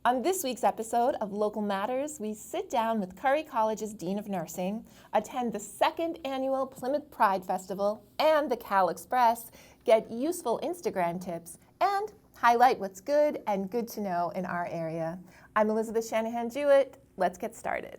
On this week's episode of Local Matters, we sit down with Curry College's Dean of Nursing, attend the second annual Plymouth Pride Festival and the Cal Express, get useful Instagram tips, and highlight what's good and good to know in our area. I'm Elizabeth Shanahan-Jewett. Let's get started.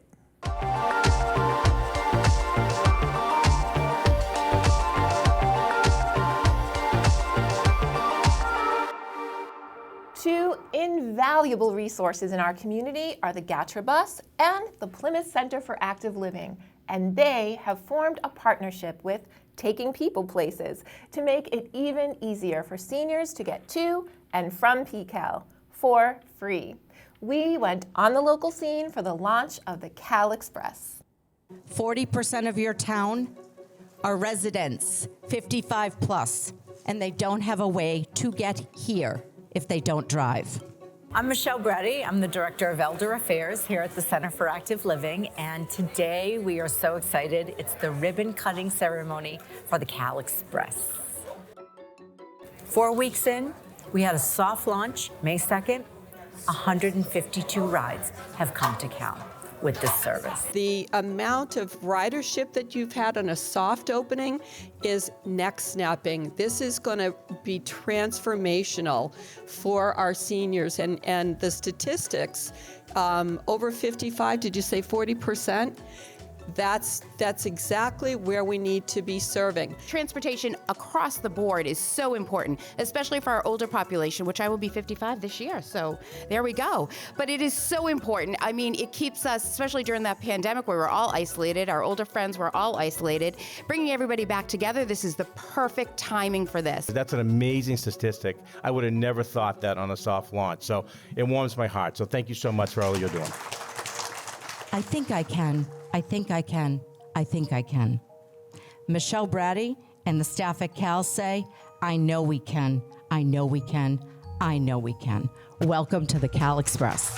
Two invaluable resources in our community are the GATRA bus and the Plymouth Center for Active Living, and they have formed a partnership with Taking People Places to make it even easier for seniors to get to and from PCAL for free. We went on the local scene for the launch of the Cal Express. 40% of your town are residents, 55 plus, and they don't have a way to get here if they don't drive. I'm Michelle Brady. I'm the Director of Elder Affairs here at the Center for Active Living, and today we are so excited. It's the ribbon cutting ceremony for the Cal Express. 4 weeks in, we had a soft launch, May 2nd. 152 rides have come to Cal with this service. The amount of ridership that you've had on a soft opening is neck snapping. This is going to be transformational for our seniors, and the statistics, over 55, did you say 40%? That's exactly where we need to be serving. Transportation across the board is so important, especially for our older population, which I will be 55 this year, so there we go. But it is so important. I mean, it keeps us, especially during that pandemic where we're all isolated, our older friends were all isolated, bringing everybody back together. This is the perfect timing for this. That's an amazing statistic. I would have never thought that on a soft launch, so it warms my heart. So thank you so much for all you're doing. I think I can. I think I can. I think I can. Michelle Brady and the staff at Cal say, I know we can. I know we can. I know we can. Welcome to the Cal Express.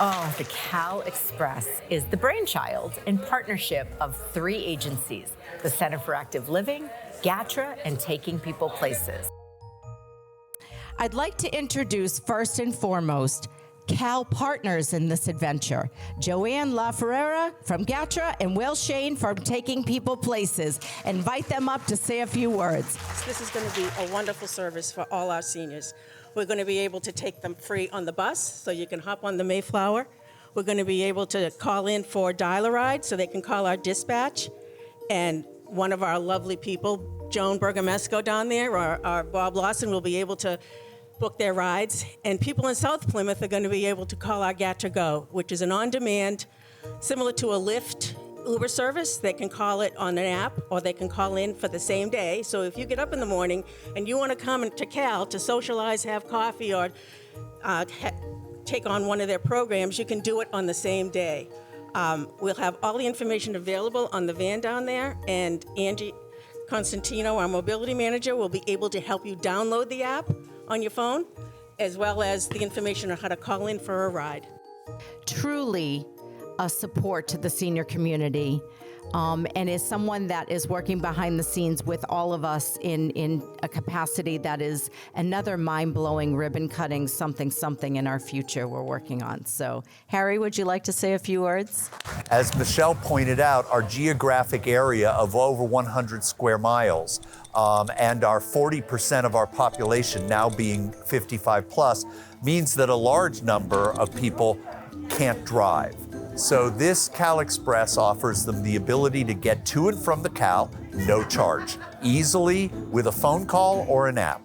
Oh, the Cal Express is the brainchild and partnership of 3 agencies, the Center for Active Living, GATRA, and Taking People Places. I'd like to introduce first and foremost Cal partners in this adventure, Joanne LaFerrera from GATRA and Will Shane from Taking People Places. Invite them up to say a few words. This is going to be a wonderful service for all our seniors. We're going to be able to take them free on the bus, so you can hop on the Mayflower. We're going to be able to call in for dial-a-ride, so they can call our dispatch. And one of our lovely people, Joan Bergamesco down there, or our Bob Lawson, will be able to book their rides, and people in South Plymouth are going to be able to call our GATRA Go, which is an on-demand, similar to a Lyft Uber service. They can call it on an app, or they can call in for the same day. So if you get up in the morning and you want to come to Cal to socialize, have coffee, or take on one of their programs, you can do it on the same day. We'll have all the information available on the van down there, and Angie Constantino, our mobility manager, will be able to help you download the app on your phone, as well as the information on how to call in for a ride. Truly a support to the senior community, and is someone that is working behind the scenes with all of us in a capacity that is another mind-blowing ribbon cutting something in our future we're working on. So, Harry, would you like to say a few words? As Michelle pointed out, our geographic area of over 100 square miles and our 40% of our population now being 55 plus means that a large number of people can't drive. So this Cal Express offers them the ability to get to and from the Cal, no charge, easily with a phone call or an app.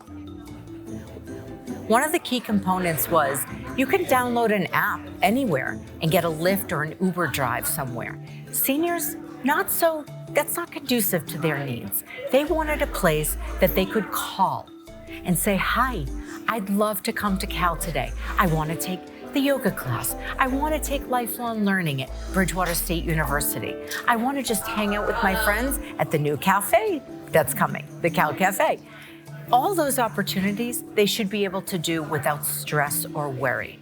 One of the key components was you can download an app anywhere and get a Lyft or an Uber drive somewhere. Seniors, that's not conducive to their needs. They wanted a place that they could call and say, hi, I'd love to come to Cal today. I want to take the yoga class. I want to take lifelong learning at Bridgewater State University. I want to just hang out with my friends at the new cafe that's coming, the Cal Cafe. All those opportunities, they should be able to do without stress or worry,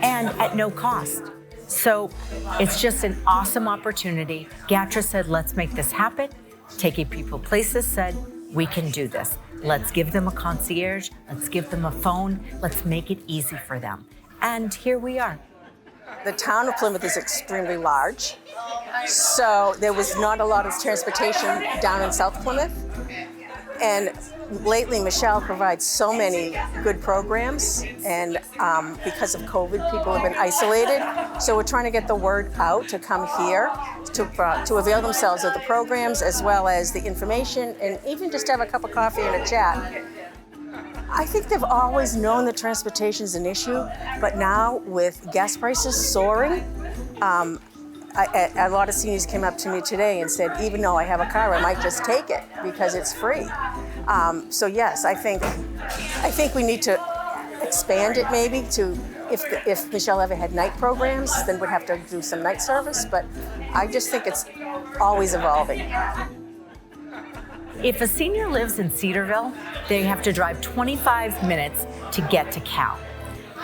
and at no cost. So it's just an awesome opportunity. GATRA said, let's make this happen. Taking People Places said, we can do this. Let's give them a concierge. Let's give them a phone. Let's make it easy for them. And here we are. The town of Plymouth is extremely large, so there was not a lot of transportation down in South Plymouth. And lately, Michelle provides so many good programs, and because of COVID, people have been isolated. So we're trying to get the word out to come here to avail themselves of the programs as well as the information, and even just have a cup of coffee and a chat. I think they've always known that transportation is an issue, but now with gas prices soaring, a lot of seniors came up to me today and said, even though I have a car, I might just take it because it's free. So yes, I think we need to expand it maybe to, if Michelle ever had night programs, then we'd have to do some night service, but I just think it's always evolving. If a senior lives in Cedarville, they have to drive 25 minutes to get to Cal.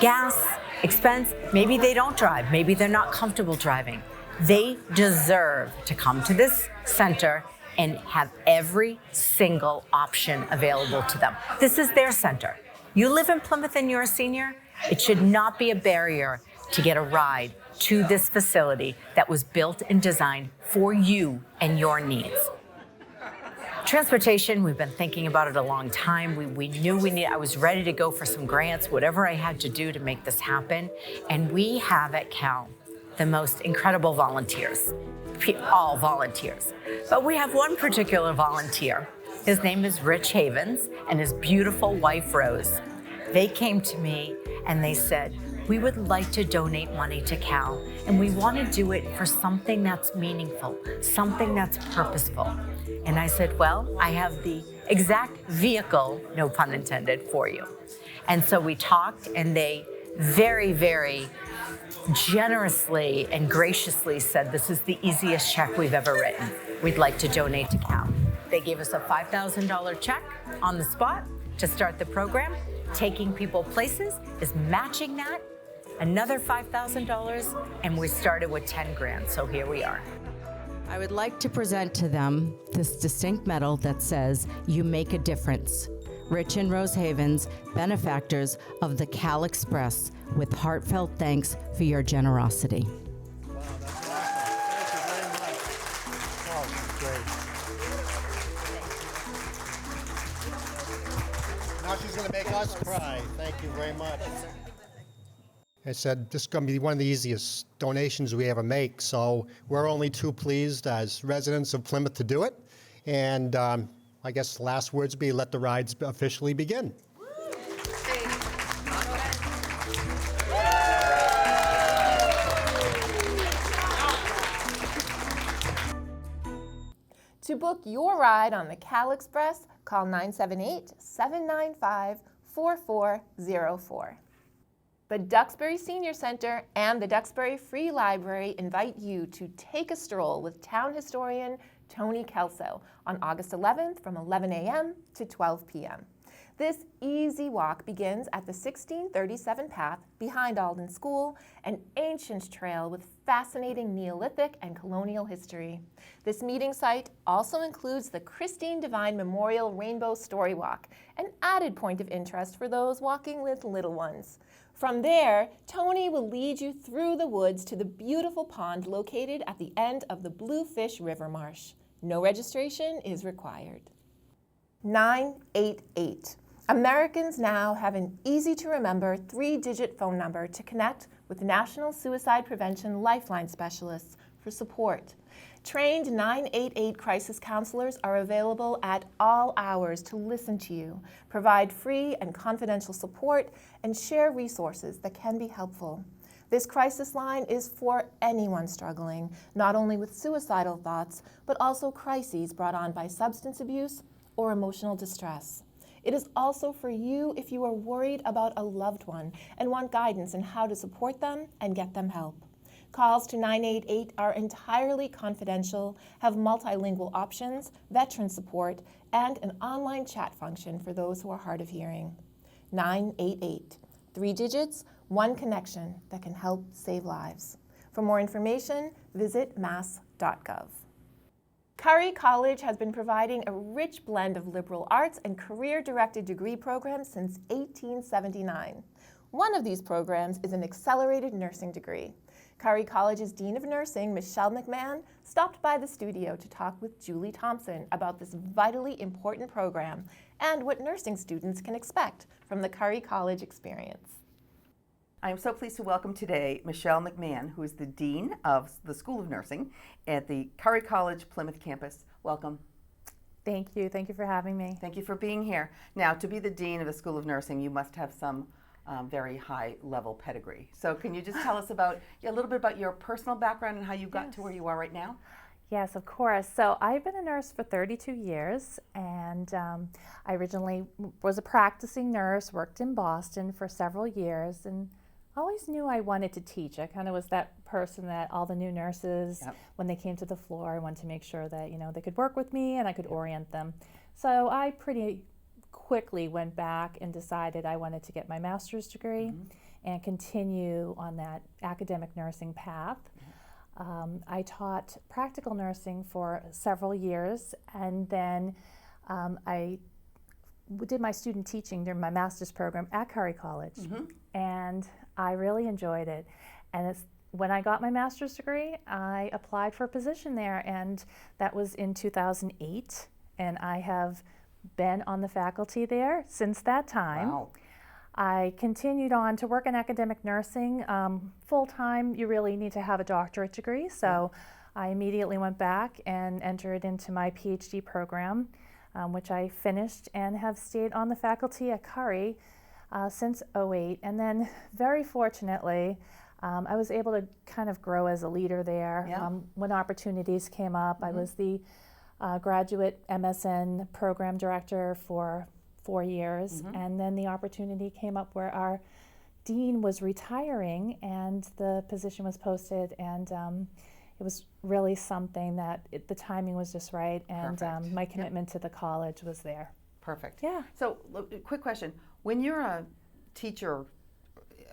Gas, expense, maybe they don't drive, maybe they're not comfortable driving. They deserve to come to this center and have every single option available to them. This is their center. You live in Plymouth and you're a senior, it should not be a barrier to get a ride to this facility that was built and designed for you and your needs. Transportation, we've been thinking about it a long time. We knew I was ready to go for some grants, whatever I had to do to make this happen. And we have at Cal the most incredible volunteers, all volunteers. But we have one particular volunteer. His name is Rich Havens and his beautiful wife, Rose. They came to me and they said, we would like to donate money to Cal, and we want to do it for something that's meaningful, something that's purposeful. And I said, well, I have the exact vehicle, no pun intended, for you. And so we talked, and they very, very generously and graciously said, this is the easiest check we've ever written. We'd like to donate to Cal. They gave us a $5,000 check on the spot to start the program. Taking People Places is matching that, another $5,000, and we started with 10 grand, so here we are. I would like to present to them this distinct medal that says, you make a difference. Rich and Rose Havens, benefactors of the Cal Express, with heartfelt thanks for your generosity. Wow, that's awesome. Thank you very much. Oh, great. Now she's going to make us cry. Thank you very much. I said, this is going to be one of the easiest donations we ever make, so we're only too pleased as residents of Plymouth to do it. And I guess the last words would be, let the rides officially begin. To book your ride on the Cal Express, call 978-795-4404. The Duxbury Senior Center and the Duxbury Free Library invite you to take a stroll with town historian Tony Kelso on August 11th from 11 a.m. to 12 p.m. This easy walk begins at the 1637 path behind Alden School, an ancient trail with fascinating Neolithic and colonial history. This meeting site also includes the Christine Devine Memorial Rainbow Story Walk, an added point of interest for those walking with little ones. From there, Tony will lead you through the woods to the beautiful pond located at the end of the Bluefish River Marsh. No registration is required. 988. Americans now have an easy-to-remember 3-digit phone number to connect with National Suicide Prevention Lifeline specialists for support. Trained 988 crisis counselors are available at all hours to listen to you, provide free and confidential support, and share resources that can be helpful. This crisis line is for anyone struggling, not only with suicidal thoughts, but also crises brought on by substance abuse or emotional distress. It is also for you if you are worried about a loved one and want guidance on how to support them and get them help. Calls to 988 are entirely confidential, have multilingual options, veteran support, and an online chat function for those who are hard of hearing. 988. 3 digits, 1 connection that can help save lives. For more information, visit mass.gov. Curry College has been providing a rich blend of liberal arts and career-directed degree programs since 1879. One of these programs is an accelerated nursing degree. Curry College's Dean of Nursing, Michelle Mcmahon, stopped by the studio to talk with Julie Thompson about this vitally important program and what nursing students can expect from the Curry College experience. I am so pleased to welcome today Michelle Mcmahon, who is the Dean of the School of Nursing at the Curry College Plymouth campus. Welcome. Thank you. Thank you for having me. Thank you for being here. Now, to be the Dean of the School of Nursing, you must have some very high-level pedigree. So can you just tell us a little bit about your personal background and how you got to where you are right now? Yes, of course. So I've been a nurse for 32 years, and I originally was a practicing nurse, worked in Boston for several years, and always knew I wanted to teach. I kind of was that person that all the new nurses, when they came to the floor, I wanted to make sure that, they could work with me and I could orient them. So I pretty quickly went back and decided I wanted to get my master's degree and continue on that academic nursing path. I taught practical nursing for several years, and then I did my student teaching during my master's program at Curry College, and I really enjoyed it. And when I got my master's degree, I applied for a position there, and that was in 2008, and I have been on the faculty there since that time. Wow. I continued on to work in academic nursing. Full-time, you really need to have a doctorate degree, so I immediately went back and entered into my PhD program, which I finished and have stayed on the faculty at Curry since '08. And then, very fortunately, I was able to kind of grow as a leader there. When opportunities came up, I was the graduate MSN program director for 4 years, and then the opportunity came up where our dean was retiring and the position was posted, and it was really something that the timing was just right, and my commitment to the college was there. Perfect. Yeah. So, quick question. When you're a teacher,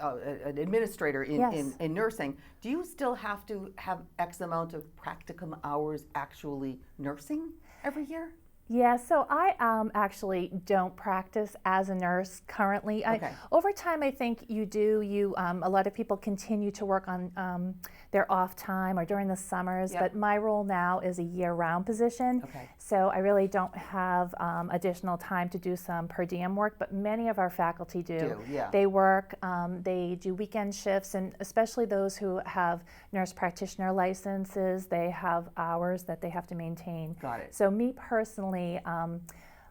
an administrator in nursing, do you still have to have X amount of practicum hours actually nursing every year? Yeah, so I actually don't practice as a nurse currently. Over time, I think you do. A lot of people continue to work on their off time or during the summers, but my role now is a year-round position. So I really don't have additional time to do some per diem work, but many of our faculty do. They work, they do weekend shifts, and especially those who have nurse practitioner licenses, they have hours that they have to maintain. Got it. So me personally,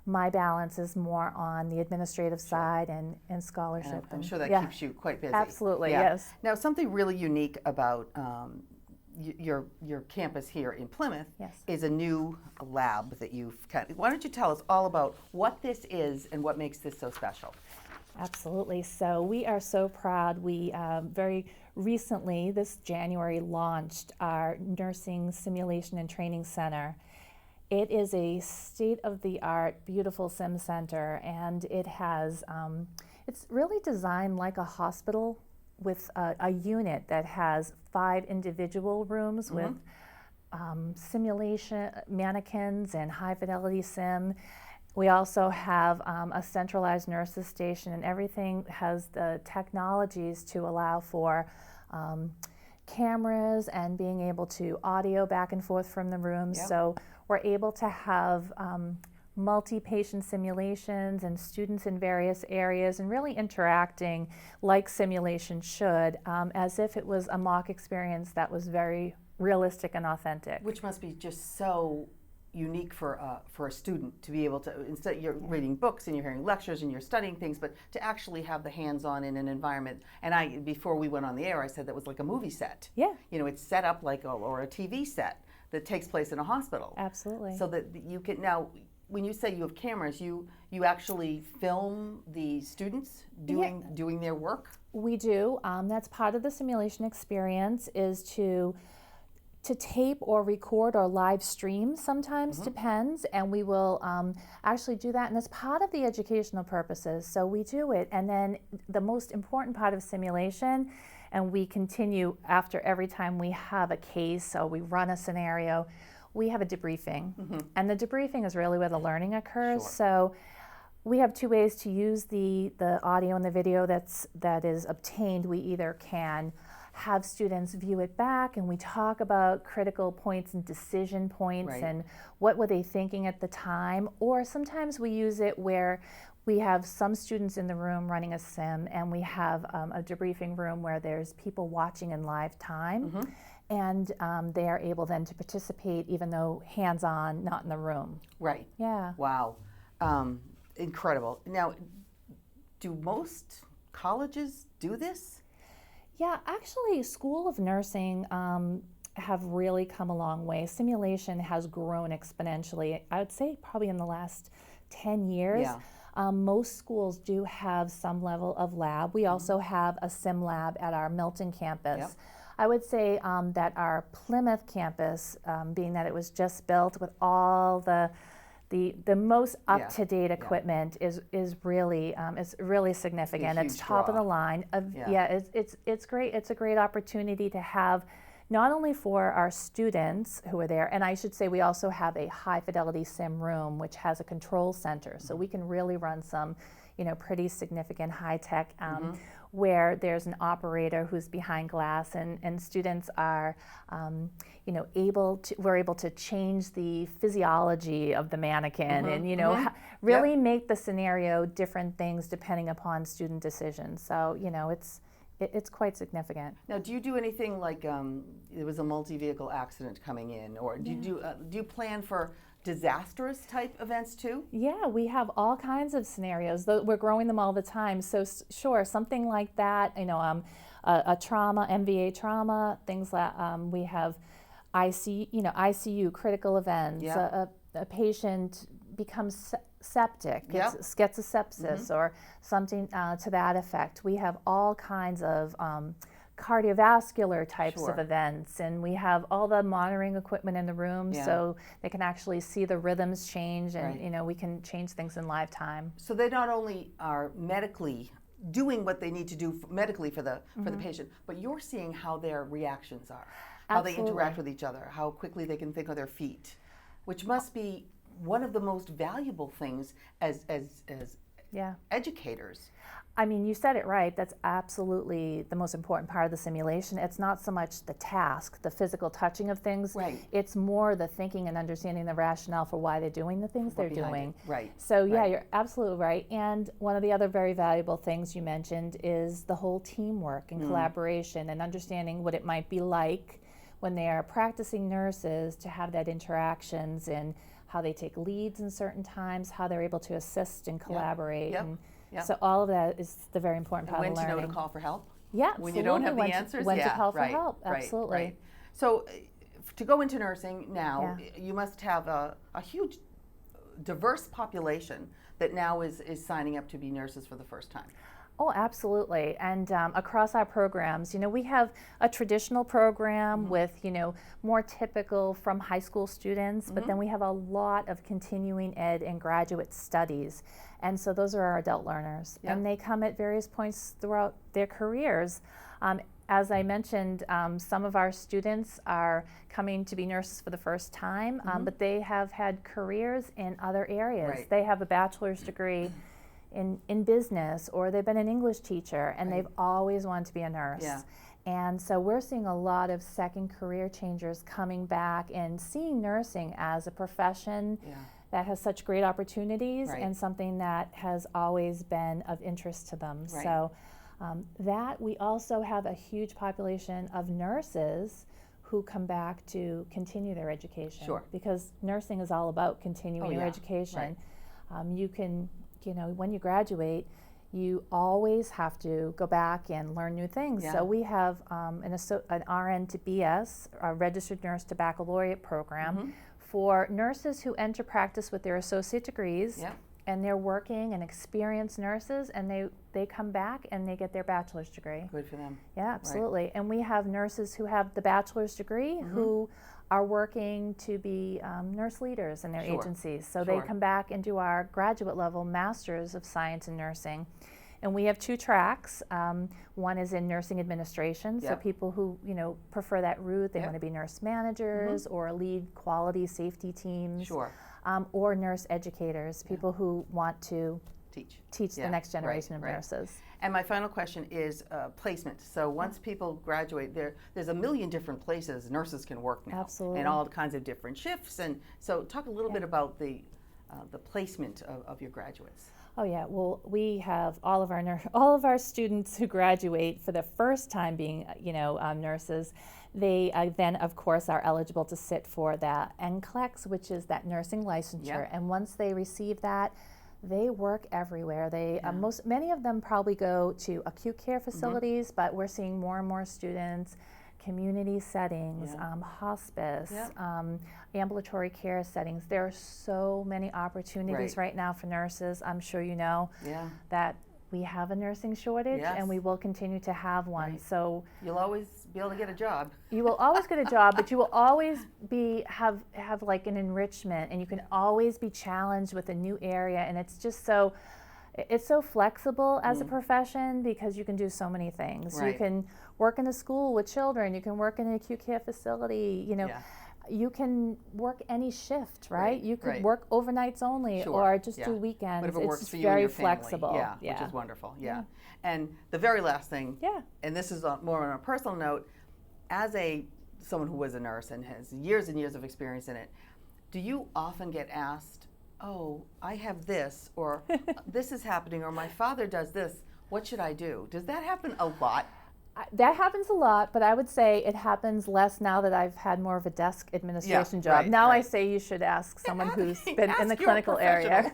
my balance is more on the administrative side and scholarship. I'm sure that keeps you quite busy. Absolutely, yes. Now, something really unique about your campus here in Plymouth is a new lab that you've why don't you tell us all about what this is and what makes this so special? Absolutely. So we are so proud. We very recently, this January, launched our Nursing Simulation and Training Center. It is a state-of-the-art, beautiful sim center, and it has, it's really designed like a hospital with a unit that has 5 individual rooms with simulation mannequins and high-fidelity sim. We also have a centralized nurses station, and everything has the technologies to allow for cameras and being able to audio back and forth from the rooms. So we're able to have multi-patient simulations and students in various areas and really interacting like simulation should, as if it was a mock experience that was very realistic and authentic. Which must be just so unique for a student to be able to, instead you're reading books and you're hearing lectures and you're studying things, but to actually have the hands-on in an environment. And before we went on the air, I said that was like a movie set. It's set up like or a TV set that takes place in a hospital. Absolutely. So that you can, now, when you say you have cameras, you actually film the students doing their work? We do. That's part of the simulation experience, is to tape or record or live stream sometimes, depends, and we will actually do that, and it's part of the educational purposes, so we do it. And then the most important part of simulation, and we continue after every time we have a case, so we run a scenario, we have a debriefing. And the debriefing is really where the learning occurs. Sure. So we have two ways to use the audio and the video that is obtained. We either can have students view it back and we talk about critical points and decision points Right. and what were they thinking at the time, or sometimes we use it where we have some students in the room running a sim and we have a debriefing room where there's people watching in live time and they are able then to participate even though hands-on, not in the room. Right. Yeah. Wow. Incredible. Now, do most colleges do this? Yeah, actually, School of Nursing have really come a long way. Simulation has grown exponentially. I would say probably in the last 10 years. Yeah. Most schools do have some level of lab. We also have a sim lab at our Milton campus. Yep. I would say that our Plymouth campus, being that it was just built with all the most up-to-date equipment is really it's really significant. It's top of the line. It's great. It's a great opportunity to have not only for our students who are there, and I should say we also have a high fidelity sim room which has a control center, so we can really run some, pretty significant high tech. Where there's an operator who's behind glass and students are we're able to change the physiology of the mannequin and really make the scenario different things depending upon student decisions. So it's quite significant. Now, do you do anything like there was a multi-vehicle accident coming in, or do you plan for disastrous type events too? Yeah, we have all kinds of scenarios. We're growing them all the time. So sure, something like that, a trauma, MVA trauma, things like we have ICU critical events. Yeah. A patient becomes septic, gets a sepsis or something to that effect. We have all kinds of cardiovascular types of events, and we have all the monitoring equipment in the room so they can actually see the rhythms change, and we can change things in live time. So they not only are medically doing what they need to do medically for the patient, but you're seeing how their reactions are, how they interact with each other, how quickly they can think on their feet, which must be one of the most valuable things as educators. I mean, you said it right. That's absolutely the most important part of the simulation. It's not so much the task, the physical touching of things. Right. It's more the thinking and understanding the rationale for why they're doing the things they're doing. Right. So yeah, you're absolutely right. And one of the other very valuable things you mentioned is the whole teamwork and collaboration and understanding what it might be like when they are practicing nurses to have that interactions and how they take leads in certain times, how they're able to assist and collaborate. Yep. And Yep. so all of that is the very important part When of learning. to know to call for help? Yeah, When you don't have the answers? When to call for help, absolutely. Right. So to go into nursing now, you must have a huge, diverse population that now is signing up to be nurses for the first time. Oh, absolutely. And across our programs, we have a traditional program with, more typical from high school students, but then we have a lot of continuing ed and graduate studies. And so those are our adult learners. Yep. And they come at various points throughout their careers. As I mentioned, some of our students are coming to be nurses for the first time, but they have had careers in other areas. Right. They have a bachelor's degree in business, or they've been an English teacher, and they've always wanted to be a nurse. Yeah. And so we're seeing a lot of second career changers coming back and seeing nursing as a profession that has such great opportunities and something that has always been of interest to them. Right. So that we also have a huge population of nurses who come back to continue their education. Sure. Because nursing is all about continuing your education. You can, when you graduate, you always have to go back and learn new things. Yeah. So we have an RN to BS, a registered nurse to baccalaureate program for nurses who enter practice with their associate degrees. Yeah. And they're working and experienced nurses, and they come back and they get their bachelor's degree. Good for them. Yeah, absolutely. And we have nurses who have the bachelor's degree who are working to be nurse leaders in their agencies. So they come back and do our graduate level Masters of Science in Nursing. And we have 2 tracks. One is in nursing administration, so Yep. people who prefer that route, they Yep. want to be nurse managers or lead quality safety teams. Sure. Or nurse educators, people who want to teach the Yeah, next generation of right. nurses. And my final question is placement. So once people graduate, there's a million different places nurses can work now. Absolutely. And all kinds of different shifts. And so talk a little bit about the placement of your graduates. Oh yeah, well we have all of our students who graduate for the first time being nurses. They then of course are eligible to sit for that NCLEX, which is that nursing licensure. Yep. And once they receive that, they work everywhere. They many of them probably go to acute care facilities, but we're seeing more and more students, community settings, hospice, ambulatory care settings. There are so many opportunities right now for nurses. I'm sure you know that we have a nursing shortage, and we will continue to have one. Right. So you'll always be able to get a job. you will always get a job, but you will always have like an enrichment, and you can always be challenged with a new area. And it's just so flexible as a profession because you can do so many things. Right. You can work in a school with children. You can work in an acute care facility. You can work any shift, right? You could work overnights only, or just do weekends. Whatever it's works just for you very and your family. flexible. Which is wonderful. And the very last thing, and this is more on a personal note, as someone who was a nurse and has years and years of experience in it, do you often get asked, "Oh, I have this," or "This is happening," or "My father does this. What should I do?" Does that happen a lot? That happens a lot, but I would say it happens less now that I've had more of a desk administration job. Now I say you should ask someone who's been in the clinical area.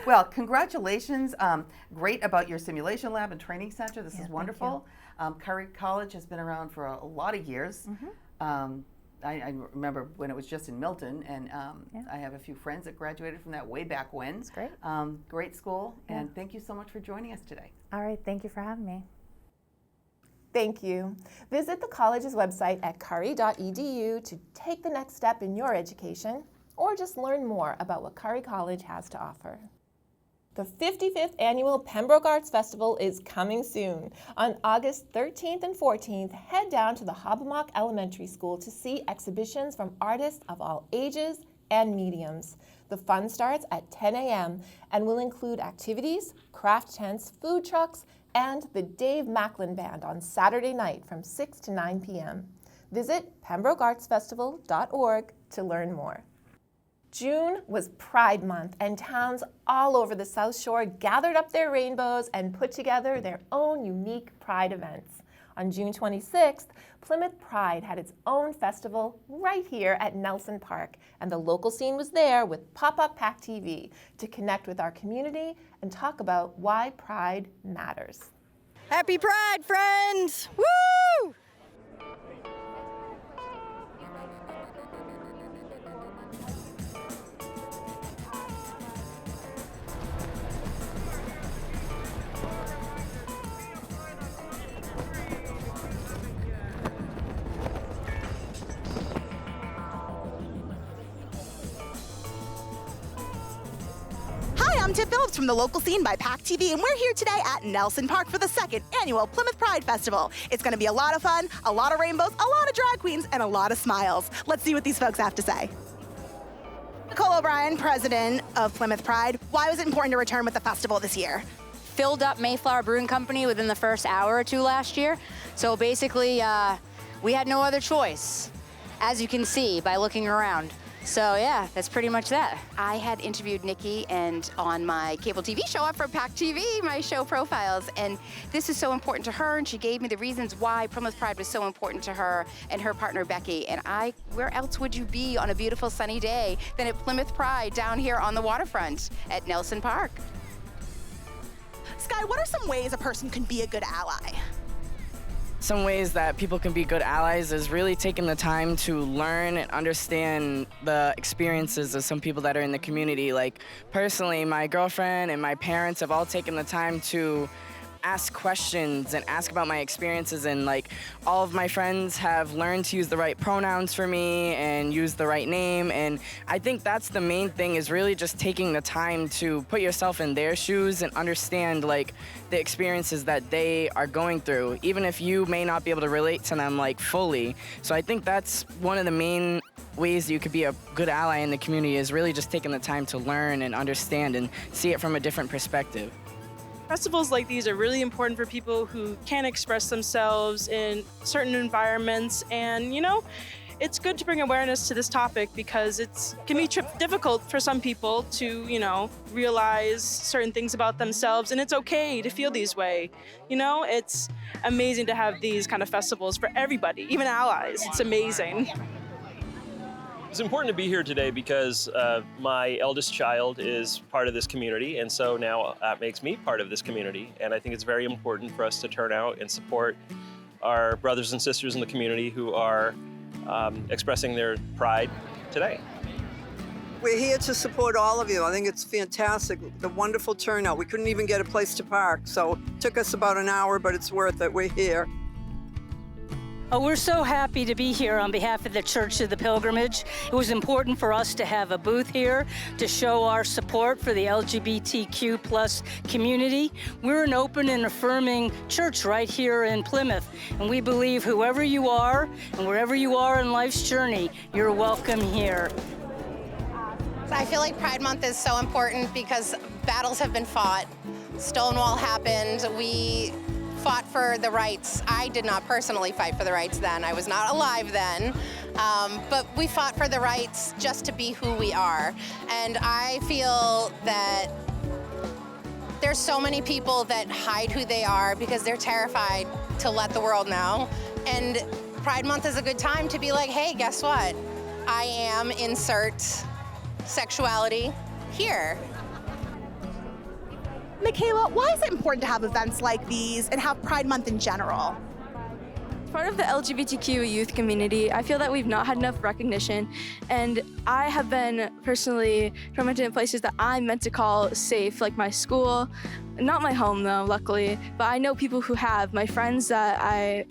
Well, congratulations. Great about your simulation lab and training center. This is wonderful. Curry College has been around for a lot of years. I remember when it was just in Milton, and I have a few friends that graduated from that way back when. That's great. Great school, and thank you so much for joining us today. All right, thank you for having me. Thank you. Visit the college's website at curry.edu to take the next step in your education, or just learn more about what Curry College has to offer. The 55th Annual Pembroke Arts Festival is coming soon. On August 13th and 14th, head down to the Hobbamock Elementary School to see exhibitions from artists of all ages and mediums. The fun starts at 10 a.m. and will include activities, craft tents, food trucks, and the Dave Macklin Band on Saturday night from 6 to 9 p.m. Visit pembrokeartsfestival.org to learn more. June was Pride Month, and towns all over the South Shore gathered up their rainbows and put together their own unique Pride events. On June 26th, Plymouth Pride had its own festival right here at Nelson Park, and the local scene was there with pop-up PACTV to connect with our community and talk about why Pride matters. Happy Pride, friends! Woo! I'm Tiff Phillips from the local scene by PACTV, and we're here today at Nelson Park for the 2nd annual Plymouth Pride Festival. It's going to be a lot of fun, a lot of rainbows, a lot of drag queens, and a lot of smiles. Let's see what these folks have to say. Nicole O'Brien, president of Plymouth Pride. Why was it important to return with the festival this year? Filled up Mayflower Brewing Company within the first hour or two last year. So basically, we had no other choice, as you can see by looking around. So yeah, that's pretty much that. I had interviewed Nikki and on my cable TV show up for PACTV, my show Profiles, and this is so important to her, and she gave me the reasons why Plymouth Pride was so important to her and her partner Becky. And where else would you be on a beautiful sunny day than at Plymouth Pride down here on the waterfront at Nelson Park? Sky, what are some ways a person can be a good ally? Some ways that people can be good allies is really taking the time to learn and understand the experiences of some people that are in the community. Like personally, my girlfriend and my parents have all taken the time to ask questions and ask about my experiences, and like all of my friends have learned to use the right pronouns for me and use the right name, and I think that's the main thing, is really just taking the time to put yourself in their shoes and understand like the experiences that they are going through, even if you may not be able to relate to them like fully. So I think that's one of the main ways you could be a good ally in the community, is really just taking the time to learn and understand and see it from a different perspective. Festivals like these are really important for people who can't express themselves in certain environments, and it's good to bring awareness to this topic because it can be difficult for some people to, realize certain things about themselves, and it's okay to feel these way. It's amazing to have these kind of festivals for everybody, even allies. It's amazing. It's important to be here today because my eldest child is part of this community, and so now that makes me part of this community. And I think it's very important for us to turn out and support our brothers and sisters in the community who are expressing their pride today. We're here to support all of you. I think it's fantastic, the wonderful turnout. We couldn't even get a place to park, so it took us about an hour, but it's worth it. We're here. Oh, we're so happy to be here on behalf of the Church of the Pilgrimage. It was important for us to have a booth here to show our support for the LGBTQ plus community. We're an open and affirming church right here in Plymouth, and we believe whoever you are and wherever you are in life's journey, you're welcome here. I feel like Pride Month is so important because battles have been fought. Stonewall happened. We fought for the rights. I did not personally fight for the rights then. I was not alive then. But we fought for the rights just to be who we are. And I feel that there's so many people that hide who they are because they're terrified to let the world know. And Pride Month is a good time to be like, hey, guess what? I am insert sexuality here. Michaela, why is it important to have events like these and have Pride Month in general? As part of the LGBTQ youth community, I feel that we've not had enough recognition, and I have been personally promoted in places that I'm meant to call safe, like my school, not my home though, luckily, but I know people who have. My friends that I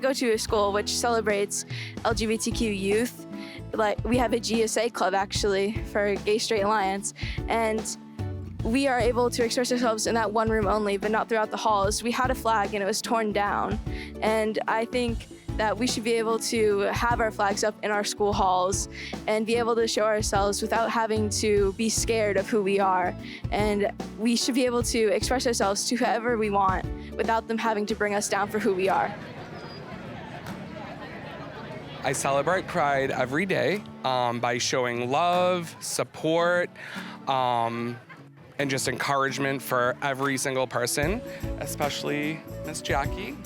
go to a school which celebrates LGBTQ youth. Like, we have a GSA club actually for Gay Straight Alliance, and we are able to express ourselves in that one room only, but not throughout the halls. We had a flag and it was torn down. And I think that we should be able to have our flags up in our school halls and be able to show ourselves without having to be scared of who we are. And we should be able to express ourselves to whoever we want without them having to bring us down for who we are. I celebrate Pride every day by showing love, support, and just encouragement for every single person, especially Miss Jackie.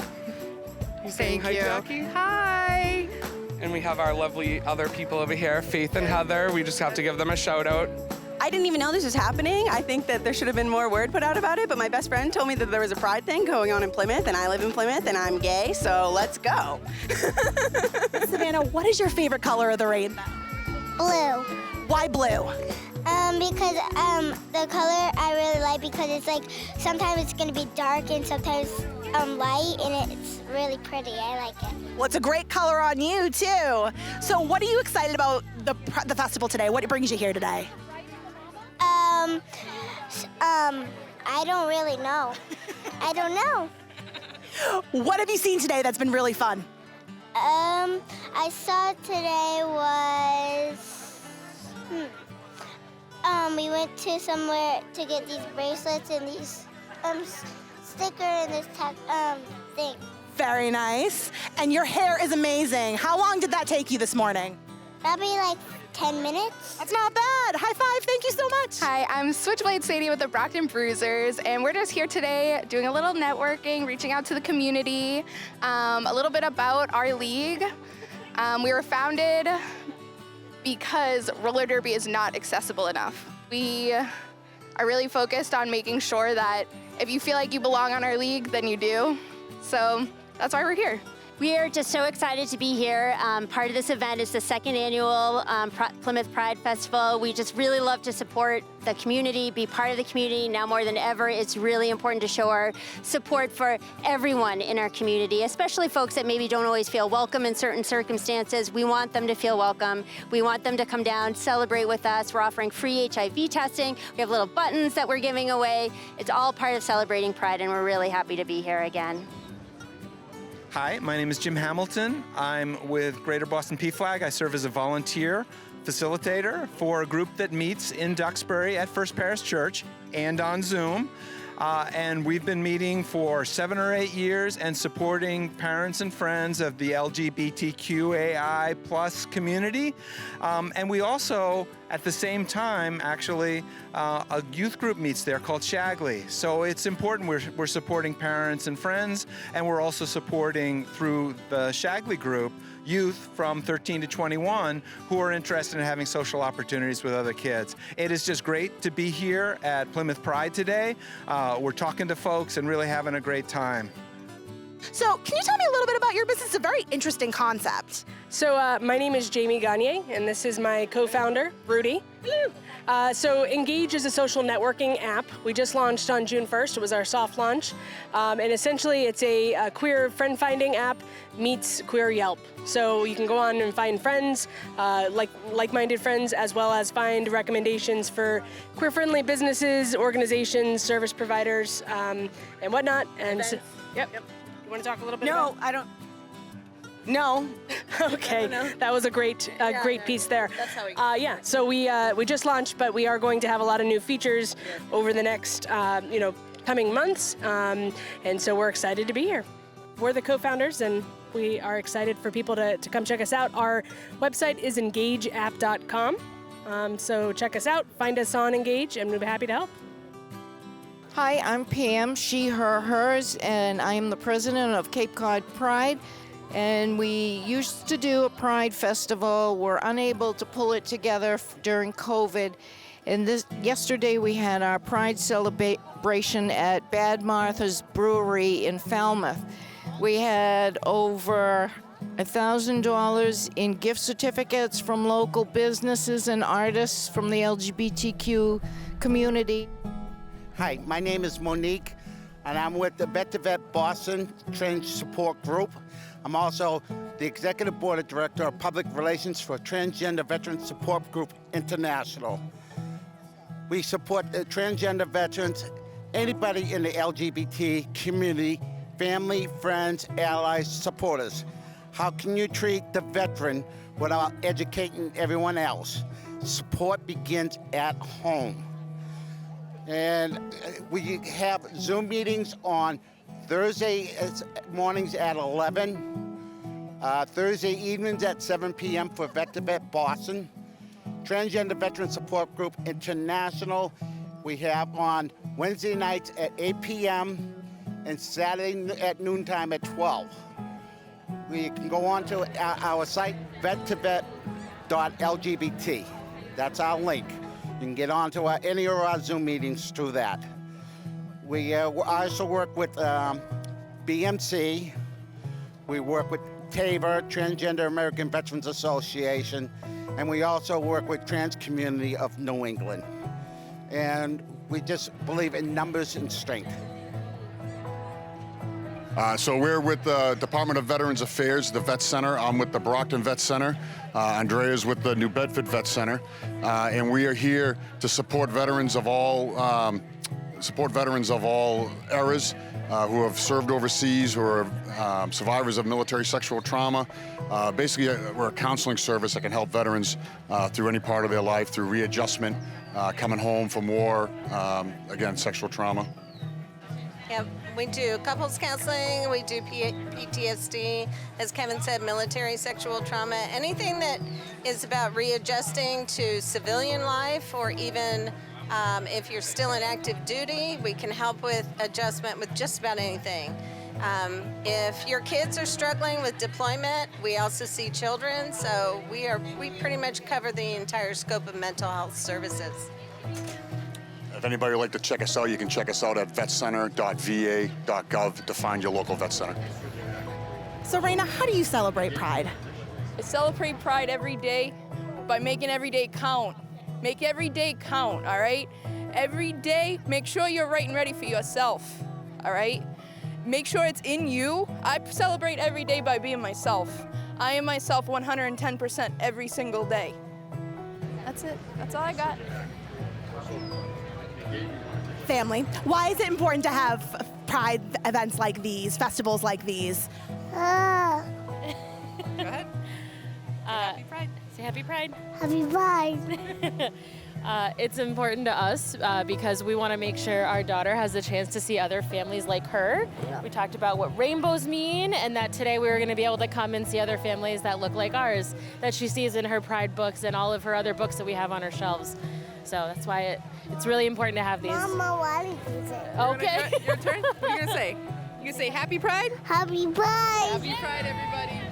You saying hi, Jackie? Hi. And we have our lovely other people over here, Faith and Heather. We just have to give them a shout out. I didn't even know this was happening. I think that there should have been more word put out about it, but my best friend told me that there was a Pride thing going on in Plymouth, and I live in Plymouth, and I'm gay, so let's go. Savannah, what is your favorite color of the rainbow? Blue. Why blue? Because the color I really like, because it's like sometimes it's gonna be dark and sometimes light, and it's really pretty. I like it. Well, it's a great color on you too. So what are you excited about the festival today? What brings you here today? I don't really know. I don't know. What have you seen today that's been really fun? I saw today was, we went to somewhere to get these bracelets and these sticker and this thing. Very nice. And your hair is amazing. How long did that take you this morning? Probably like 10 minutes. That's not bad. High five. Thank you so much. Hi, I'm Switchblade Sadie with the Brockton Bruisers, and we're just here today doing a little networking, reaching out to the community, a little bit about our league. We were founded because roller derby is not accessible enough. We are really focused on making sure that if you feel like you belong on our league, then you do. So that's why we're here. We are just so excited to be here. Part of this event is the second annual Plymouth Pride Festival. We just really love to support the community, be part of the community. Now more than ever, it's really important to show our support for everyone in our community, especially folks that maybe don't always feel welcome in certain circumstances. We want them to feel welcome. We want them to come down, celebrate with us. We're offering free HIV testing. We have little buttons that we're giving away. It's all part of celebrating Pride, and we're really happy to be here again. Hi, my name is Jim Hamilton. I'm with Greater Boston PFLAG. I serve as a volunteer facilitator for a group that meets in Duxbury at First Parish Church and on Zoom. And we've been meeting for 7 or 8 years and supporting parents and friends of the LGBTQAI plus community. And we also, at the same time, actually, a youth group meets there called Shagley. So it's important we're supporting parents and friends, and we're also supporting, through the Shagley group, youth from 13 to 21 who are interested in having social opportunities with other kids. It is just great to be here at Plymouth Pride today. We're talking to folks and really having a great time. So, can you tell me a little bit about your business? It's a very interesting concept. So, my name is Jamie Gagne, and this is my co-founder, Rudy. So, Engage is a social networking app. We just launched on June 1st. It was our soft launch. And essentially, it's a queer friend-finding app meets queer Yelp. So you can go on and find friends, like-minded friends, as well as find recommendations for queer-friendly businesses, organizations, service providers, and whatnot. And so, yep. You want to talk a little bit about? No, I don't. No. Okay, that was a great piece there. That's how we yeah, so we just launched, but we are going to have a lot of new features over the next coming months, and so we're excited to be here. We're the co-founders, and we are excited for people to come check us out. Our website is engageapp.com, so check us out, find us on Engage, and we'll be happy to help. Hi, I'm Pam, she, her, hers, and I am the president of Cape Cod Pride. And we used to do a Pride Festival. We're unable to pull it together during COVID. And yesterday we had our Pride celebration at Bad Martha's Brewery in Falmouth. We had over $1,000 in gift certificates from local businesses and artists from the LGBTQ community. Hi, my name is Monique, and I'm with the Vet to Vet Boston Trans Support Group. I'm also the Executive Board of Director of Public Relations for Transgender Veteran Support Group International. We support the transgender veterans, anybody in the LGBT community, family, friends, allies, supporters. How can you treat the veteran without educating everyone else? Support begins at home. And we have Zoom meetings on Thursday mornings at 11, Thursday evenings at 7 p.m. for Vet to Vet Boston. Transgender Veteran Support Group International, we have on Wednesday nights at 8 p.m. and Saturday at noontime at 12. We can go on to our site, vettovet.lgbt. That's our link. You can get on to any of our Zoom meetings through that. We also work with BMC. We work with TAVR, Transgender American Veterans Association, and we also work with Trans Community of New England. And we just believe in numbers and strength. So we're with the Department of Veterans Affairs, the Vet Center. I'm with the Brockton Vet Center. Andrea's with the New Bedford Vet Center. And we are here to support veterans of all eras who have served overseas, who are survivors of military sexual trauma. Basically, we're a counseling service that can help veterans through any part of their life, through readjustment, coming home from war, again, sexual trauma. Yeah, we do couples counseling, we do PTSD, as Kevin said, military sexual trauma, anything that is about readjusting to civilian life, or even if you're still in active duty, we can help with adjustment with just about anything. If your kids are struggling with deployment, we also see children, so we pretty much cover the entire scope of mental health services. If anybody would like to check us out, you can check us out at vetcenter.va.gov to find your local vet center. So Raina, how do you celebrate Pride? I celebrate Pride every day by making every day count. Make every day count, all right? Every day, make sure you're right and ready for yourself, all right? Make sure it's in you. I celebrate every day by being myself. I am myself 110% every single day. That's it. That's all I got. Family, why is it important to have Pride events like these, festivals like these? Go ahead. Happy Pride. Say Happy Pride. Happy Pride. It's important to us because we want to make sure our daughter has a chance to see other families like her. We talked about what rainbows mean, and that today we were going to be able to come and see other families that look like ours, that she sees in her Pride books and all of her other books that we have on our shelves. So that's why it's really important to have these. Mama, why do you say? Okay. Your turn. What are you gonna say? You gonna say Happy Pride? Happy Pride. Happy Pride, everybody.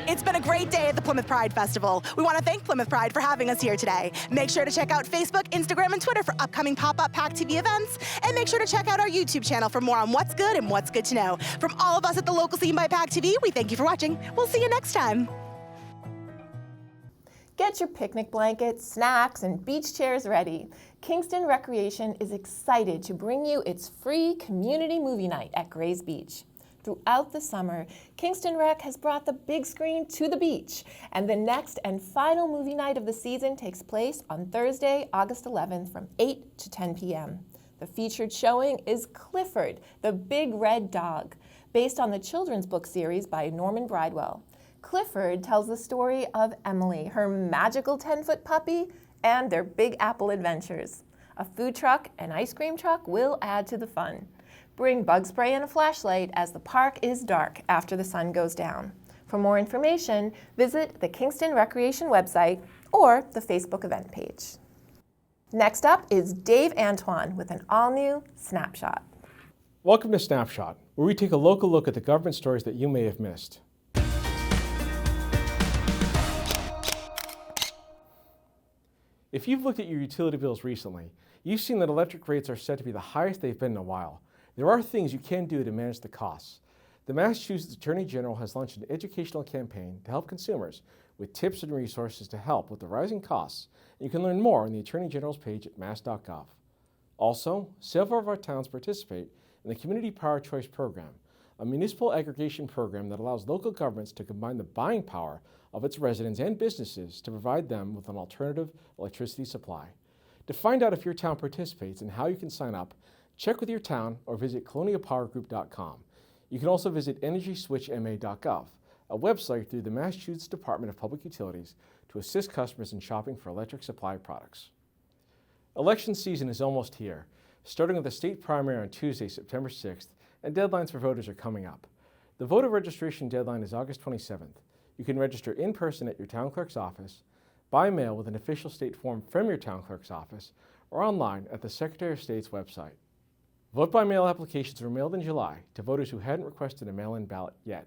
It's been a great day at the Plymouth Pride Festival. We want to thank Plymouth Pride for having us here today. Make sure to check out Facebook, Instagram, and Twitter for upcoming pop-up PACTV events. And make sure to check out our YouTube channel for more on what's good and what's good to know. From all of us at the Local Scene by PACTV, we thank you for watching. We'll see you next time. Get your picnic blankets, snacks, and beach chairs ready. Kingston Recreation is excited to bring you its free community movie night at Grays Beach. Throughout the summer, Kingston Rec has brought the big screen to the beach, and the next and final movie night of the season takes place on Thursday, August 11th from 8 to 10 p.m. The featured showing is Clifford, the Big Red Dog, based on the children's book series by Norman Bridewell. Clifford tells the story of Emily, her magical 10-foot puppy, and their Big Apple adventures. A food truck and ice cream truck will add to the fun. Bring bug spray and a flashlight as the park is dark after the sun goes down. For more information, visit the Kingston Recreation website or the Facebook event page. Next up is Dave Antoine with an all-new Snapshot. Welcome to Snapshot, where we take a local look at the government stories that you may have missed. If you've looked at your utility bills recently, you've seen that electric rates are set to be the highest they've been in a while. There are things you can do to manage the costs. The Massachusetts Attorney General has launched an educational campaign to help consumers with tips and resources to help with the rising costs. You can learn more on the Attorney General's page at mass.gov. Also, several of our towns participate in the Community Power Choice Program, a municipal aggregation program that allows local governments to combine the buying power of its residents and businesses to provide them with an alternative electricity supply. To find out if your town participates and how you can sign up, check with your town or visit colonialpowergroup.com. You can also visit energyswitchma.gov, a website through the Massachusetts Department of Public Utilities to assist customers in shopping for electric supply products. Election season is almost here, starting with the state primary on Tuesday, September 6th, and deadlines for voters are coming up. The voter registration deadline is August 27th. You can register in person at your town clerk's office, by mail with an official state form from your town clerk's office, or online at the Secretary of State's website. Vote by mail applications were mailed in July to voters who hadn't requested a mail-in ballot yet.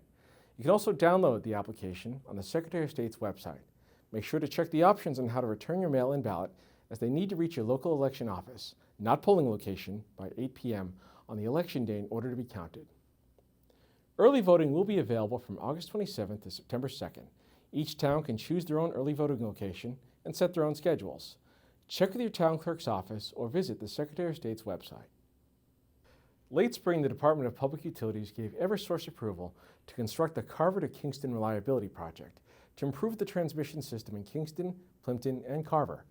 You can also download the application on the Secretary of State's website. Make sure to check the options on how to return your mail-in ballot, as they need to reach your local election office, not polling location, by 8 p.m. on the election day in order to be counted. Early voting will be available from August 27th to September 2nd. Each town can choose their own early voting location and set their own schedules. Check with your town clerk's office or visit the Secretary of State's website. Late spring, the Department of Public Utilities gave Eversource approval to construct the Carver to Kingston Reliability Project to improve the transmission system in Kingston, Plimpton, and Carver.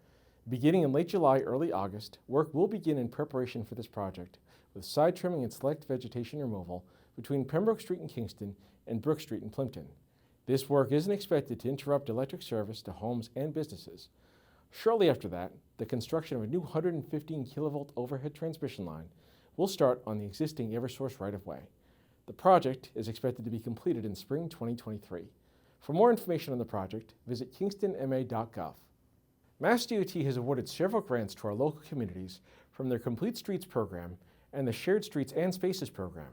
Beginning in late July, early August, work will begin in preparation for this project, with side trimming and select vegetation removal between Pembroke Street in Kingston and Brook Street in Plimpton. This work isn't expected to interrupt electric service to homes and businesses. Shortly after that, the construction of a new 115 kilovolt overhead transmission line will start on the existing Eversource right-of-way. The project is expected to be completed in spring 2023. For more information on the project, visit kingstonma.gov. MassDOT has awarded several grants to our local communities from their Complete Streets program and the Shared Streets and Spaces program.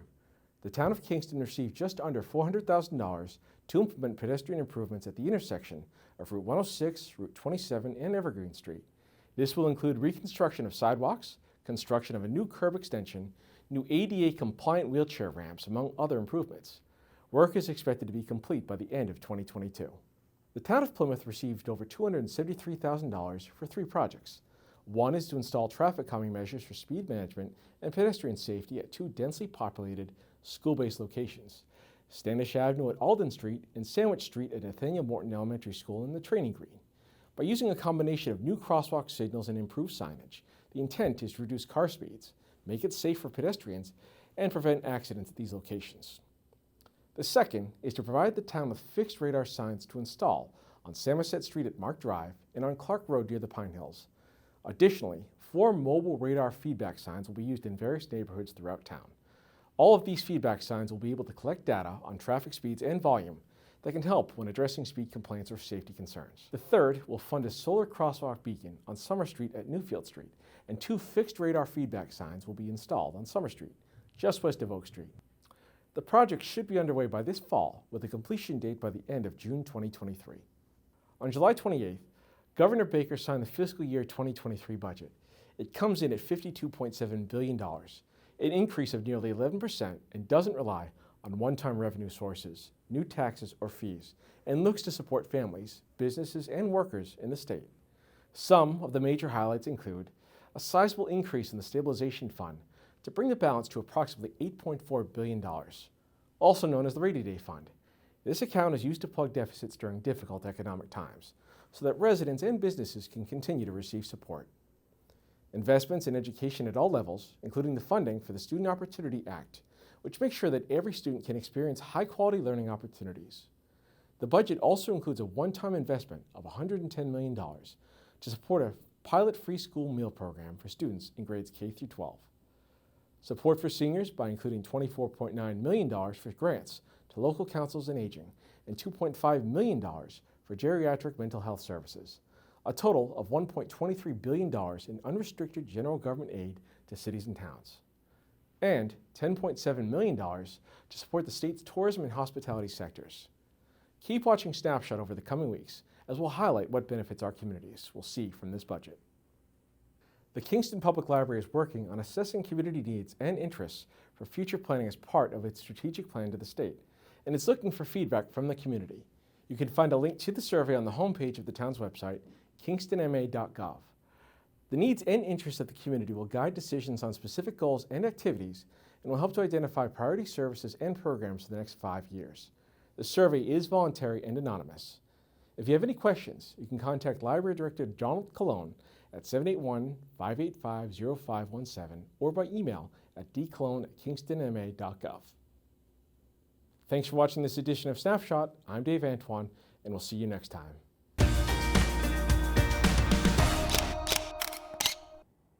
The town of Kingston received just under $400,000 to implement pedestrian improvements at the intersection of Route 106, Route 27, and Evergreen Street. This will include reconstruction of sidewalks, construction of a new curb extension, new ADA-compliant wheelchair ramps, among other improvements. Work is expected to be complete by the end of 2022. The town of Plymouth received over $273,000 for 3 projects. One is to install traffic calming measures for speed management and pedestrian safety at 2 densely populated school-based locations, Standish Avenue at Alden Street and Sandwich Street at Nathaniel Morton Elementary School in the Training Green. By using a combination of new crosswalk signals and improved signage, the intent is to reduce car speeds, make it safe for pedestrians, and prevent accidents at these locations. The second is to provide the town with fixed radar signs to install on Samoset Street at Mark Drive and on Clark Road near the Pine Hills. Additionally, 4 mobile radar feedback signs will be used in various neighborhoods throughout town. All of these feedback signs will be able to collect data on traffic speeds and volume that can help when addressing speed complaints or safety concerns. The third will fund a solar crosswalk beacon on Summer Street at Newfield Street, and 2 fixed radar feedback signs will be installed on Summer Street, just west of Oak Street. The project should be underway by this fall, with a completion date by the end of June 2023. On July 28th, Governor Baker signed the fiscal year 2023 budget. It comes in at $52.7 billion, an increase of nearly 11%, and doesn't rely on one-time revenue sources, new taxes, or fees, and looks to support families, businesses, and workers in the state. Some of the major highlights include a sizable increase in the stabilization fund to bring the balance to approximately $8.4 billion, also known as the Rainy Day Fund. This account is used to plug deficits during difficult economic times, so that residents and businesses can continue to receive support. Investments in education at all levels, including the funding for the Student Opportunity Act, which makes sure that every student can experience high-quality learning opportunities. The budget also includes a one-time investment of $110 million to support a pilot free school meal program for students in grades K through 12. Support for seniors by including $24.9 million for grants to local councils on aging and $2.5 million for geriatric mental health services, a total of $1.23 billion in unrestricted general government aid to cities and towns, and $10.7 million to support the state's tourism and hospitality sectors. Keep watching Snapshot over the coming weeks as we'll highlight what benefits our communities will see from this budget. The Kingston Public Library is working on assessing community needs and interests for future planning as part of its strategic plan to the state, and it's looking for feedback from the community. You can find a link to the survey on the homepage of the town's website, kingstonma.gov. The needs and interests of the community will guide decisions on specific goals and activities and will help to identify priority services and programs for the next 5 years. The survey is voluntary and anonymous. If you have any questions, you can contact Library Director Donald Colon at 781-585-0517 or by email at dcolon@kingstonma.gov. Thanks for watching this edition of Snapshot. I'm Dave Antoine, and we'll see you next time.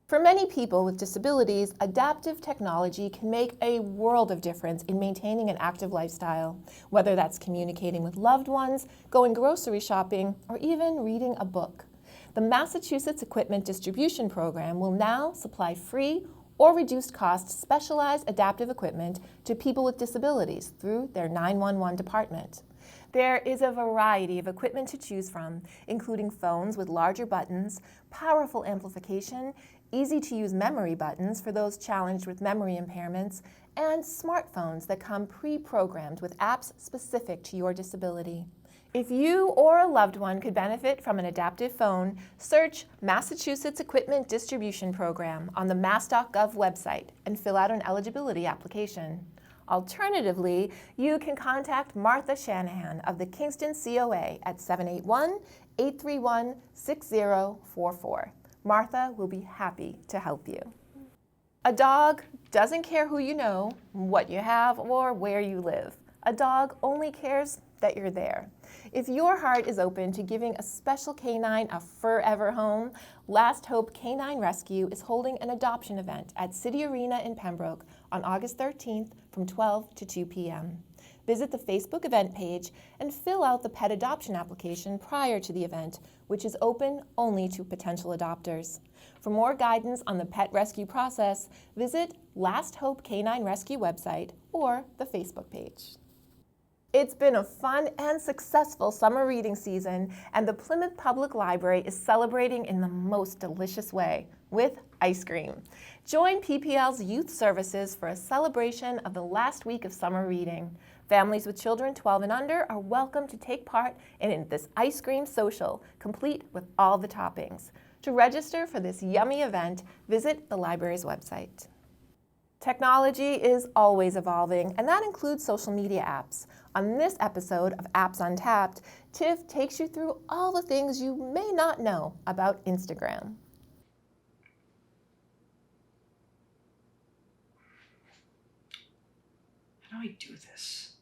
For many people with disabilities, adaptive technology can make a world of difference in maintaining an active lifestyle, whether that's communicating with loved ones, going grocery shopping, or even reading a book. The Massachusetts Equipment Distribution Program will now supply free or reduced cost specialized adaptive equipment to people with disabilities through their 911 department. There is a variety of equipment to choose from, including phones with larger buttons, powerful amplification, easy-to-use memory buttons for those challenged with memory impairments, and smartphones that come pre-programmed with apps specific to your disability. If you or a loved one could benefit from an adaptive phone, search Massachusetts Equipment Distribution Program on the mass.gov website and fill out an eligibility application. Alternatively, you can contact Martha Shanahan of the Kingston COA at 781-831-6044. Martha will be happy to help you. A dog doesn't care who you know, what you have, or where you live. A dog only cares that you're there. If your heart is open to giving a special canine a forever home, Last Hope Canine Rescue is holding an adoption event at City Arena in Pembroke on August 13th from 12 to 2 p.m. Visit the Facebook event page and fill out the pet adoption application prior to the event, which is open only to potential adopters. For more guidance on the pet rescue process, visit Last Hope Canine Rescue website or the Facebook page. It's been a fun and successful summer reading season, and the Plymouth Public Library is celebrating in the most delicious way, with ice cream. Join PPL's Youth Services for a celebration of the last week of summer reading. Families with children 12 and under are welcome to take part in this ice cream social, complete with all the toppings. To register for this yummy event, visit the library's website. Technology is always evolving, and that includes social media apps. On this episode of Apps Untapped, Tiff takes you through all the things you may not know about Instagram. How do I do this?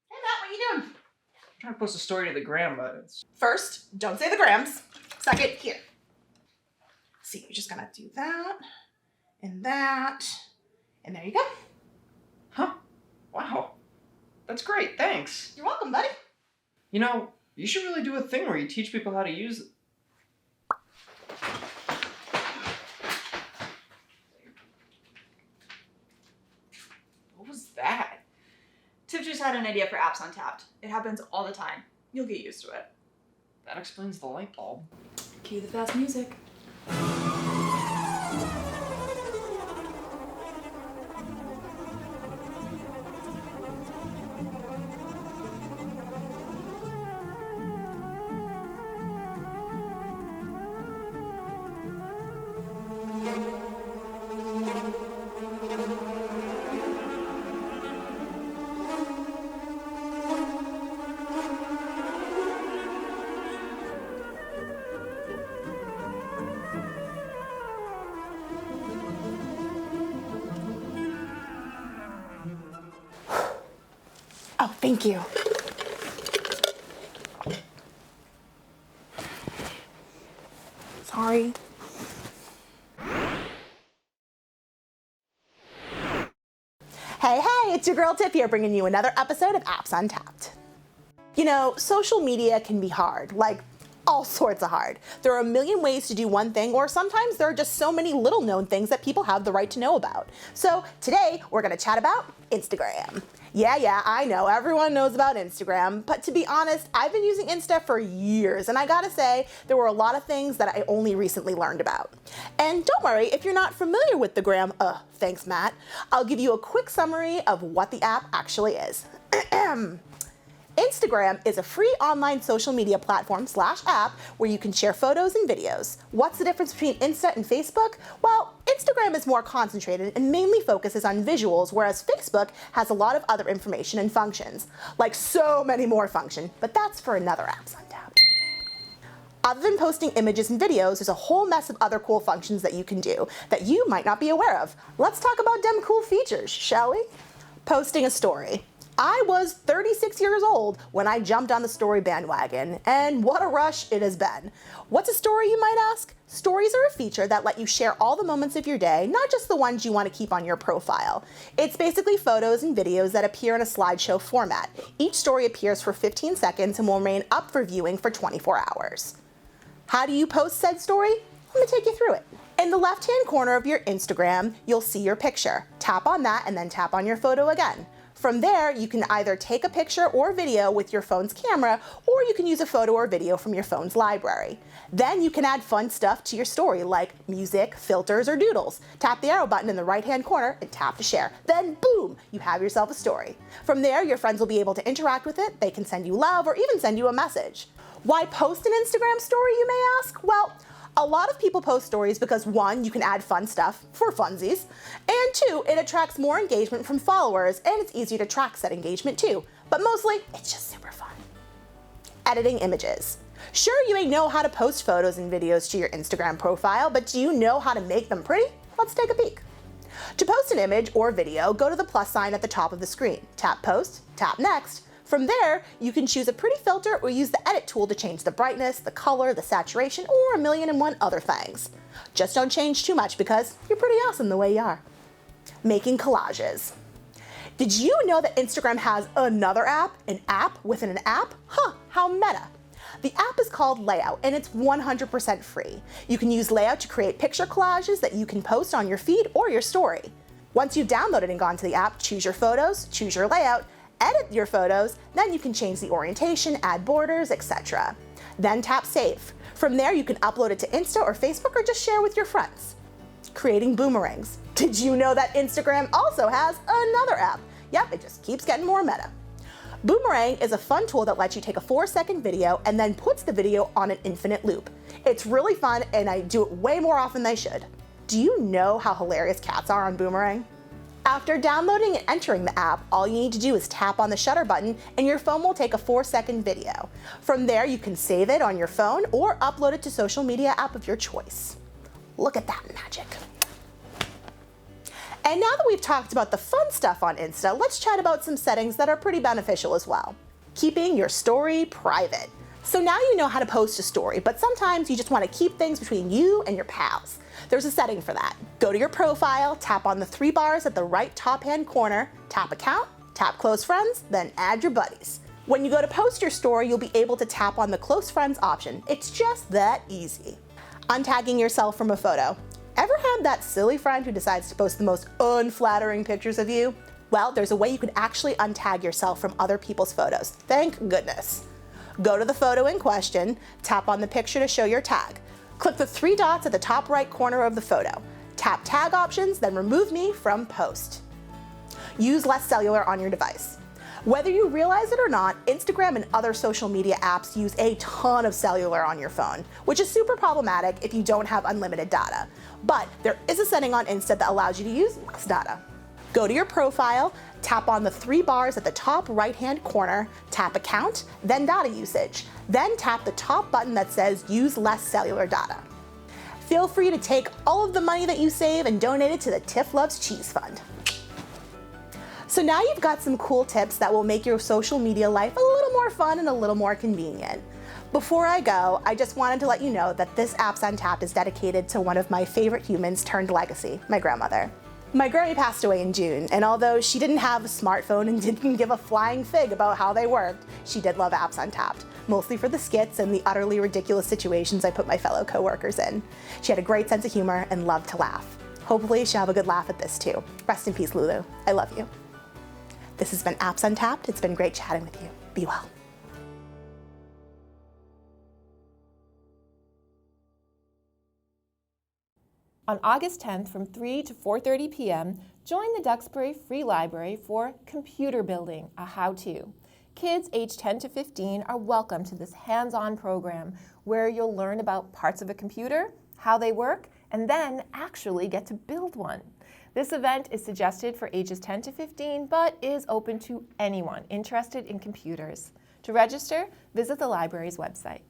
Hey Matt, what are you doing? I'm trying to post a story to the gram, but it's... First, don't say the grams. Second, here. See, you're just gonna do that, and there you go. Huh? Wow. That's great, thanks. You're welcome, buddy. You know, you should really do a thing where you teach people how to use it. What was that? Tiff just had an idea for Apps Untapped. It happens all the time. You'll get used to it. That explains the light bulb. Cue the fast music. Oh, thank you. Sorry. Hey, it's your girl Tiff here bringing you another episode of Apps Untapped. You know, social media can be hard, like all sorts of hard. There are a million ways to do one thing, or sometimes there are just so many little known things that people have the right to know about. So today we're gonna chat about Instagram. Yeah, I know, everyone knows about Instagram, but to be honest, I've been using Insta for years, and I gotta say, there were a lot of things that I only recently learned about. And don't worry, if you're not familiar with the gram, thanks Matt, I'll give you a quick summary of what the app actually is. Instagram is a free online social media platform / app where you can share photos and videos. What's the difference between Insta and Facebook? Well, Instagram is more concentrated and mainly focuses on visuals, whereas Facebook has a lot of other information and functions. Like so many more functions, but that's for another Apps Untapped. Other than posting images and videos, there's a whole mess of other cool functions that you can do that you might not be aware of. Let's talk about them cool features, shall we? Posting a story. I was 36 years old when I jumped on the story bandwagon, and what a rush it has been. What's a story, you might ask? Stories are a feature that let you share all the moments of your day, not just the ones you want to keep on your profile. It's basically photos and videos that appear in a slideshow format. Each story appears for 15 seconds and will remain up for viewing for 24 hours. How do you post said story? Let me take you through it. In the left-hand corner of your Instagram, you'll see your picture. Tap on that and then tap on your photo again. From there, you can either take a picture or video with your phone's camera, or you can use a photo or video from your phone's library. Then you can add fun stuff to your story like music, filters, or doodles. Tap the arrow button in the right-hand corner and tap to share. Then boom, you have yourself a story. From there, your friends will be able to interact with it. They can send you love or even send you a message. Why post an Instagram story, you may ask? Well, a lot of people post stories because 1, you can add fun stuff for funsies, and 2, it attracts more engagement from followers, and it's easier to track said engagement too. But mostly, it's just super fun. Editing images. Sure, you may know how to post photos and videos to your Instagram profile, but do you know how to make them pretty? Let's take a peek. To post an image or video, go to the plus sign at the top of the screen. Tap Post, tap Next. From there, you can choose a pretty filter or use the edit tool to change the brightness, the color, the saturation, or 1,000,001 other things. Just don't change too much because you're pretty awesome the way you are. Making collages. Did you know that Instagram has another app? An app within an app? How meta. The app is called Layout, and it's 100% free. You can use Layout to create picture collages that you can post on your feed or your story. Once you've downloaded and gone to the app, choose your photos, choose your layout, edit your photos, then you can change the orientation, add borders, etc. Then tap Save. From there, you can upload it to Insta or Facebook or just share with your friends. Creating boomerangs. Did you know that Instagram also has another app? Yep, it just keeps getting more meta. Boomerang is a fun tool that lets you take a 4-second video and then puts the video on an infinite loop. It's really fun and I do it way more often than I should. Do you know how hilarious cats are on Boomerang? After downloading and entering the app, all you need to do is tap on the shutter button and your phone will take a 4-second video. From there, you can save it on your phone or upload it to social media app of your choice. Look at that magic. And now that we've talked about the fun stuff on Insta, let's chat about some settings that are pretty beneficial as well. Keeping your story private. So now you know how to post a story, but sometimes you just want to keep things between you and your pals. There's a setting for that. Go to your profile, tap on the 3 bars at the right top-hand corner, tap Account, tap Close Friends, then Add Your Buddies. When you go to post your story, you'll be able to tap on the Close Friends option. It's just that easy. Untagging yourself from a photo. Ever had that silly friend who decides to post the most unflattering pictures of you? Well, there's a way you can actually untag yourself from other people's photos. Thank goodness. Go to the photo in question, tap on the picture to show your tag. Click the 3 dots at the top right corner of the photo. Tap Tag Options, then Remove Me from Post. Use less cellular on your device. Whether you realize it or not, Instagram and other social media apps use a ton of cellular on your phone, which is super problematic if you don't have unlimited data. But there is a setting on Insta that allows you to use less data. Go to your profile, tap on the 3 bars at the top right-hand corner, tap Account, then Data Usage. Then tap the top button that says Use Less Cellular Data. Feel free to take all of the money that you save and donate it to the Tiff Loves Cheese Fund. So now you've got some cool tips that will make your social media life a little more fun and a little more convenient. Before I go, I just wanted to let you know that this Apps Untapped is dedicated to one of my favorite humans turned legacy, my grandmother. My Grammy passed away in June, and although she didn't have a smartphone and didn't give a flying fig about how they worked, she did love Apps Untapped, mostly for the skits and the utterly ridiculous situations I put my fellow coworkers in. She had a great sense of humor and loved to laugh. Hopefully she'll have a good laugh at this too. Rest in peace, Lulu. I love you. This has been Apps Untapped. It's been great chatting with you. Be well. On August 10th from 3 to 4:30 p.m., join the Duxbury Free Library for Computer Building, a how-to. Kids aged 10 to 15 are welcome to this hands-on program where you'll learn about parts of a computer, how they work, and then actually get to build one. This event is suggested for ages 10 to 15, but is open to anyone interested in computers. To register, visit the library's website.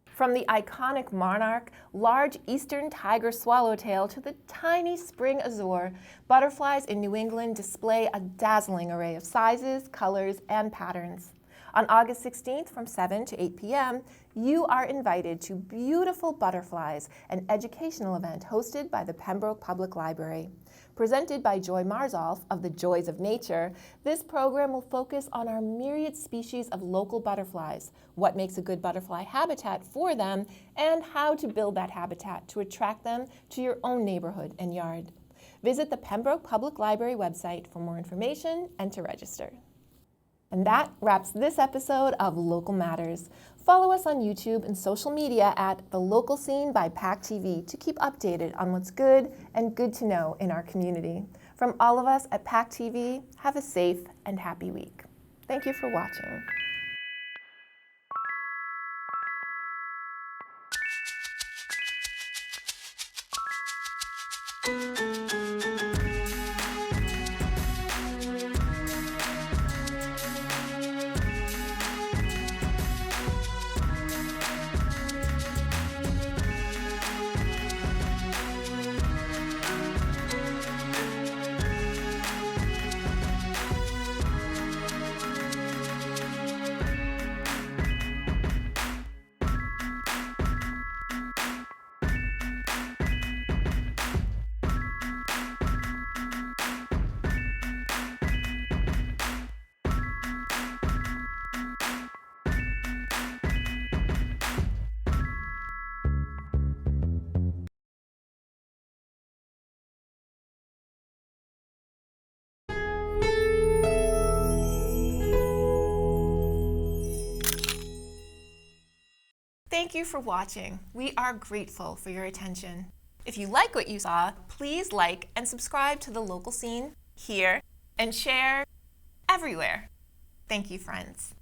From the iconic monarch, large eastern tiger swallowtail to the tiny spring azure, butterflies in New England display a dazzling array of sizes, colors, and patterns. On August 16th from 7 to 8 p.m., you are invited to Beautiful Butterflies, an educational event hosted by the Pembroke Public Library. Presented by Joy Marzolf of the Joys of Nature, this program will focus on our myriad species of local butterflies, what makes a good butterfly habitat for them, and how to build that habitat to attract them to your own neighborhood and yard. Visit the Pembroke Public Library website for more information and to register. And that wraps this episode of Local Matters. Follow us on YouTube and social media at The Local Scene by PACTV to keep updated on what's good and good to know in our community. From all of us at PACTV, have a safe and happy week. Thank you for watching. Thank you for watching. We are grateful for your attention. If you like what you saw, please like and subscribe to the local scene here and share everywhere. Thank you, friends.